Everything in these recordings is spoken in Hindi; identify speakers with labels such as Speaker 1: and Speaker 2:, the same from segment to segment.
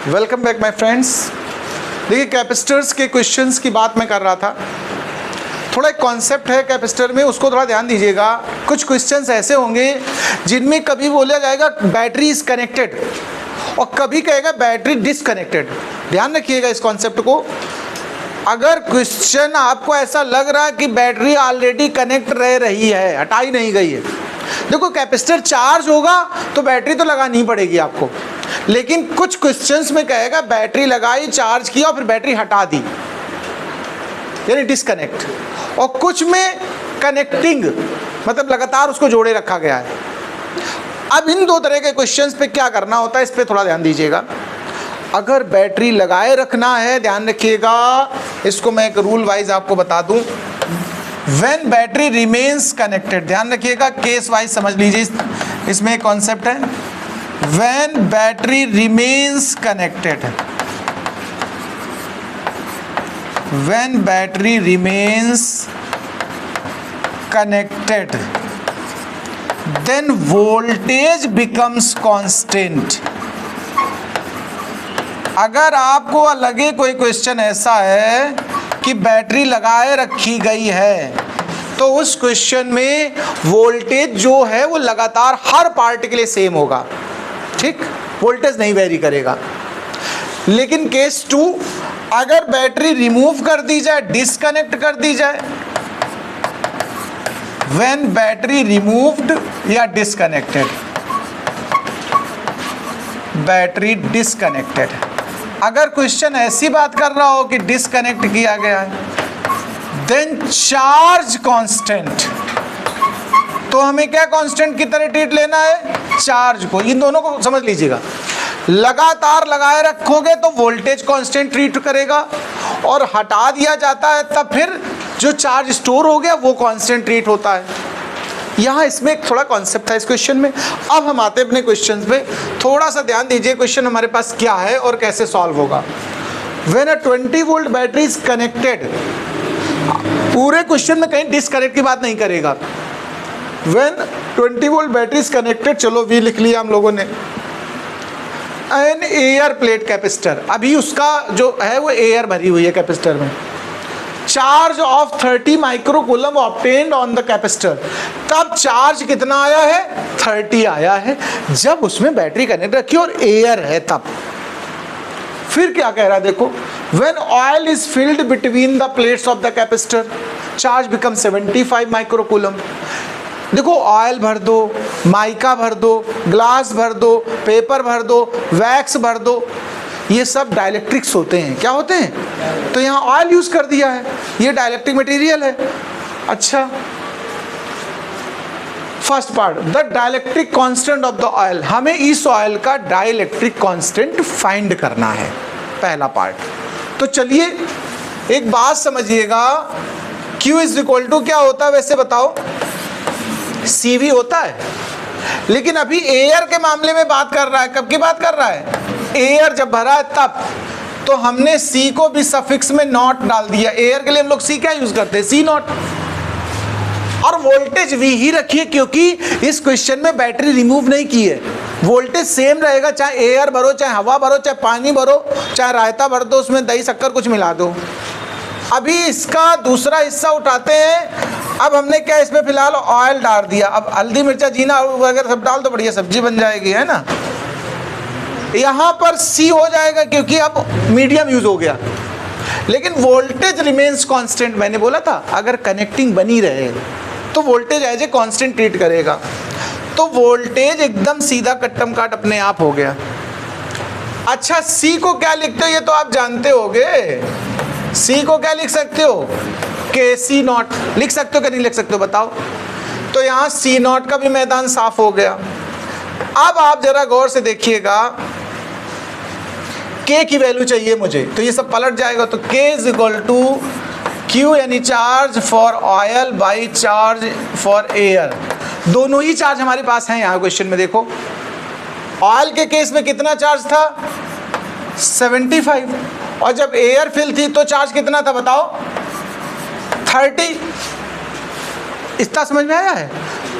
Speaker 1: Welcome back my friends. देखिए कैपेसिटर्स के क्वेश्चंस की बात मैं कर रहा था। थोड़ा एक कॉन्सेप्ट है कैपेसिटर में, उसको थोड़ा ध्यान दीजिएगा। कुछ क्वेश्चंस ऐसे होंगे जिनमें कभी बोला जाएगा बैटरी इज कनेक्टेड और कभी कहेगा बैटरी डिसकनेक्टेड। ध्यान रखिएगा इस कॉन्सेप्ट को। अगर क्वेश्चन आपको ऐसा लग रहा है कि बैटरी ऑलरेडी कनेक्ट रह रही है, हटाई नहीं गई है, देखो कैपेसिटर चार्ज होगा तो बैटरी तो लगानी पड़ेगी आपको, लेकिन कुछ क्वेश्चंस में कहेगा बैटरी लगाई, चार्ज किया और फिर बैटरी हटा दी, यानी डिस्कनेक्ट। और कुछ में कनेक्टिंग, मतलब लगातार उसको जोड़े रखा गया है। अब इन दो तरह के क्वेश्चंस पे क्या करना होता है, इस पे थोड़ा ध्यान दीजिएगा। अगर बैटरी लगाए रखना है, ध्यान रखिएगा, इसको मैं एक रूल वाइज आपको बता दूं। व्हेन बैटरी रिमेन्स कनेक्टेड, ध्यान रखिएगा, केस वाइज समझ लीजिए, इसमें एक कॉन्सेप्ट है। When battery remains connected, when battery remains connected, then voltage becomes constant. अगर आपको लगे कोई क्वेश्चन ऐसा है कि बैटरी लगाए रखी गई है, तो उस क्वेश्चन में वोल्टेज जो है वो लगातार हर पार्ट के लिए सेम होगा, ठीक, वोल्टेज नहीं वेरी करेगा। लेकिन केस 2, अगर बैटरी रिमूव कर दी जाए, डिस्कनेक्ट कर दी जाए, व्हेन बैटरी रिमूव्ड या डिस्कनेक्टेड, बैटरी डिस्कनेक्टेड। अगर क्वेश्चन ऐसी बात कर रहा हो कि डिस्कनेक्ट किया गया है, देन चार्ज कांस्टेंट, तो हमें क्या कांस्टेंट की तरह ट्रीट लेना है, चार्ज को। इन दोनों को समझ लीजिएगा। लगातार लगाए रखोगे तो वोल्टेज कांस्टेंट ट्रीट करेगा, और हटा दिया जाता है तब फिर जो चार्ज स्टोर हो गया वो कांस्टेंट ट्रीट होता है। यहाँ इसमें एक थोड़ा कॉन्सेप्ट था इस क्वेश्चन में। अब हम आते हैं अपने क्वेश्चन पे। थोड़ा सा ध्यान दीजिए क्वेश्चन हमारे पास क्या है और कैसे सॉल्व होगा। When a 20 volt battery is connected, पूरे क्वेश्चन में कहीं डिस्कनेक्ट की बात नहीं करेगा। When 20 volt battery is connected, चलो वी लिख लिया हम लोगों ने। एन एयर प्लेट कैपेसिटर, अभी उसका जो है वो एयर भरी हुई है कैपेसिटर में। Charge of 30 microcoulomb obtained on the capacitor, तब चार्ज कितना आया है, 30 आया है, जब उसमें बैटरी कनेक्ट रखी और एयर है तब। फिर क्या कह रहा है देखो, when oil is filled between the plates of the capacitor, charge become 75 microcoulomb. देखो ऑयल भर दो, माइका भर दो, ग्लास भर दो, पेपर भर दो, वैक्स भर दो, ये सब डाइलेक्ट्रिक्स होते हैं। क्या होते हैं? तो यहाँ ऑयल यूज कर दिया है, ये डाइलेक्ट्रिक मटेरियल है। अच्छा, first part, the dielectric constant of the oil, हमें इस ऑयल का डाइलेक्ट्रिक कांस्टेंट फाइंड करना है, पहला पार्ट। तो चलिए एक बात समझिएगा, Q इज इक्वल टू क्या होता है वैसे बताओ, CV होता है। लेकिन अभी एयर के मामले में बात कर रहा है, कब की बात कर रहा है, एयर जब भरा है तब। तो हमने C को भी सफिक्स में नॉट डाल दिया। एयर के लिए हम लोग C क्या यूज करते हैं, C नॉट। और वोल्टेज V ही रखिए, क्योंकि इस क्वेश्चन में बैटरी रिमूव नहीं की है, वोल्टेज सेम रहेगा, चाहे एयर भरो, चाहे हवा भरो, चाहे पानी भरो, चाहे रायता भर दो, उसमें दही शक्कर कुछ मिला दो। अभी इसका दूसरा हिस्सा उठाते हैं। अब हमने क्या इसमें फिलहाल ऑयल डाल दिया, अब हल्दी मिर्चा जीना वगैरह सब डाल दो, बढ़िया सब्जी बन जाएगी, है ना। यहाँ पर C हो जाएगा क्योंकि अब मीडियम यूज हो गया। लेकिन वोल्टेज रिमेन्स कांस्टेंट, मैंने बोला था अगर कनेक्टिंग बनी रहे तो voltage as a constant treat करेगा। तो वोल्टेज एकदम सीधा कट्टम काट अपने आप हो गया। अच्छा, C को क्या लिखते हो ये तो आप जानते होगे। C को क्या लिख सकते हो, KC नॉट लिख सकते हो कि नहीं लिख सकते हो बताओ। तो यहाँ C नॉट का भी मैदान साफ हो गया। अब आप जरा गौर से देखिएगा, K की वैल्यू चाहिए मुझे, तो ये सब पलट जाएगा। तो K is equal to Q यानी charge for oil by charge for air. दोनों ही चार्ज हमारे पास हैं यहाँ क्वेश्चन में। देखो ऑयल के केस में कितना चार्ज था, 75, और जब एयर फिल थी तो चार्ज कितना था बताओ, 30। इतना समझ में आया है।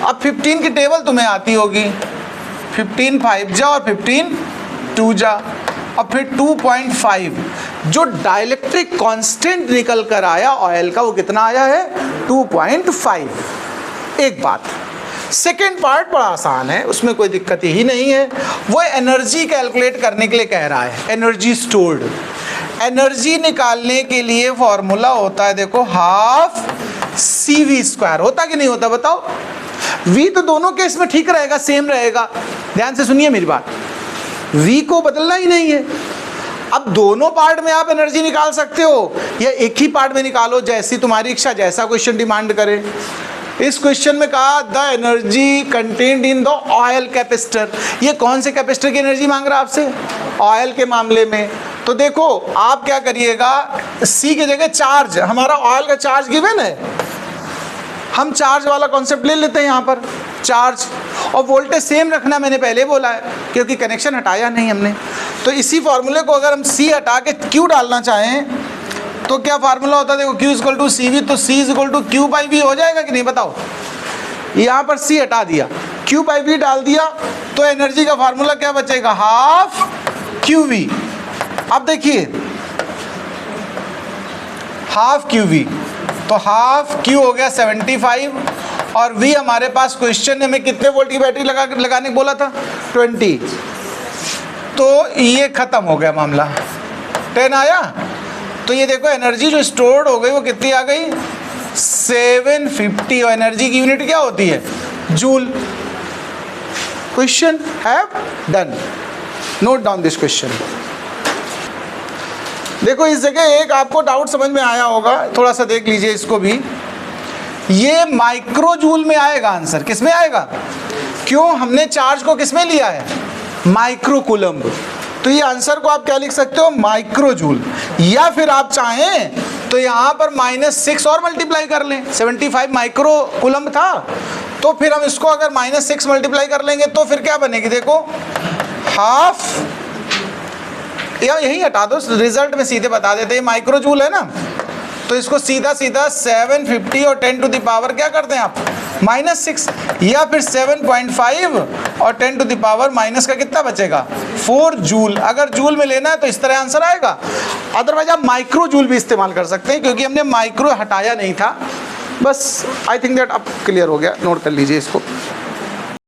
Speaker 1: अब 15 की टेबल तुम्हें आती होगी, 15 5 जा और 15 2 जा। और फिर 2.5 जो डाइलेक्ट्रिक कांस्टेंट निकल कर आया ऑयल का वो कितना आया है 2.5। एक बात, सेकेंड पार्ट बड़ा आसान है, उसमें कोई दिक्कत ही नहीं है। वो एनर्जी कैलकुलेट करने के लिए कह रहा है, एनर्जी स्टोर्ड। एनर्जी निकालने के लिए फॉर्मूला होता है देखो हाफ CV²। होता कि नहीं होता बताओ? V तो दोनों केस में ठीक रहेगा, सेम रहेगा। ध्यान से सुनिए मेरी बात, V को बदलना ही नहीं है। अब दोनों पार्ट में आप एनर्जी निकाल सकते हो या एक ही पार्ट में निकालो, जैसी तुम्हारी इच्छा, जैसा क्वेश्चन डिमांड करे। इस क्वेश्चन में कहा the energy contained in the oil capacitor. ये कौन से कैपेसिटर की एनर्जी मांग रहा है आपसे? ऑयल के मामले में। तो देखो आप क्या करिएगा, C की जगह चार्ज, हमारा ऑयल का चार्ज गिवन है, हम चार्ज वाला कॉन्सेप्ट ले लेते हैं यहाँ पर, चार्ज। और वोल्टेज सेम रखना मैंने पहले बोला है, क्योंकि कनेक्शन हटाया नहीं हमने। तो इसी फॉर्मूले को अगर हम C हटा के Q डालना चाहें तो क्या फार्मूला होता है देखो, Q इक्वल टू CV, तो C equal to Q by V हो जाएगा कि नहीं बताओ? यहाँ पर C हटा दिया, Q बाई V डाल दिया, तो एनर्जी का फार्मूला क्या बचेगा, हाफ QV। अब देखिए हाफ QV, तो हाफ Q हो गया 75 और V हमारे पास क्वेश्चन में कितने वोल्ट की बैटरी लगाने को बोला था 20, तो ये खत्म हो गया मामला। 10 आया। तो ये देखो एनर्जी जो स्टोर्ड हो गई वो कितनी आ गई 750, और एनर्जी की यूनिट क्या होती है joule. Question have done. Note down this question. देखो इस जगह एक आपको डाउट समझ में आया होगा, थोड़ा सा देख लीजिए इसको भी। ये माइक्रो जूल में आएगा आंसर, किस में आएगा? क्यों, हमने चार्ज को किस में लिया है, माइक्रो कूलम्ब। तो ये आंसर को आप क्या लिख सकते हो, माइक्रो जूल। या फिर आप चाहें तो यहाँ पर -6 और मल्टीप्लाई कर लें, 75 माइक्रो कूलम्ब था, तो फिर हम इसको अगर -6 मल्टीप्लाई कर लेंगे तो फिर क्या बनेगी देखो, हाफ, या यही हटा दो, रिजल्ट में सीधे बता देते हैं माइक्रो जूल है ना, तो इसको सीधा सीधा 750 और 10 टू द पावर क्या करते हैं आप -6, या फिर 7.5 और 10 टू द पावर माइनस का कितना बचेगा 4 जूल। अगर जूल में लेना है तो इस तरह आंसर आएगा, अदरवाइज आप माइक्रो जूल भी इस्तेमाल कर सकते हैं, क्योंकि हमने माइक्रो हटाया नहीं था। बस आई थिंक दैट अब क्लियर हो गया, नोट कर लीजिए इसको।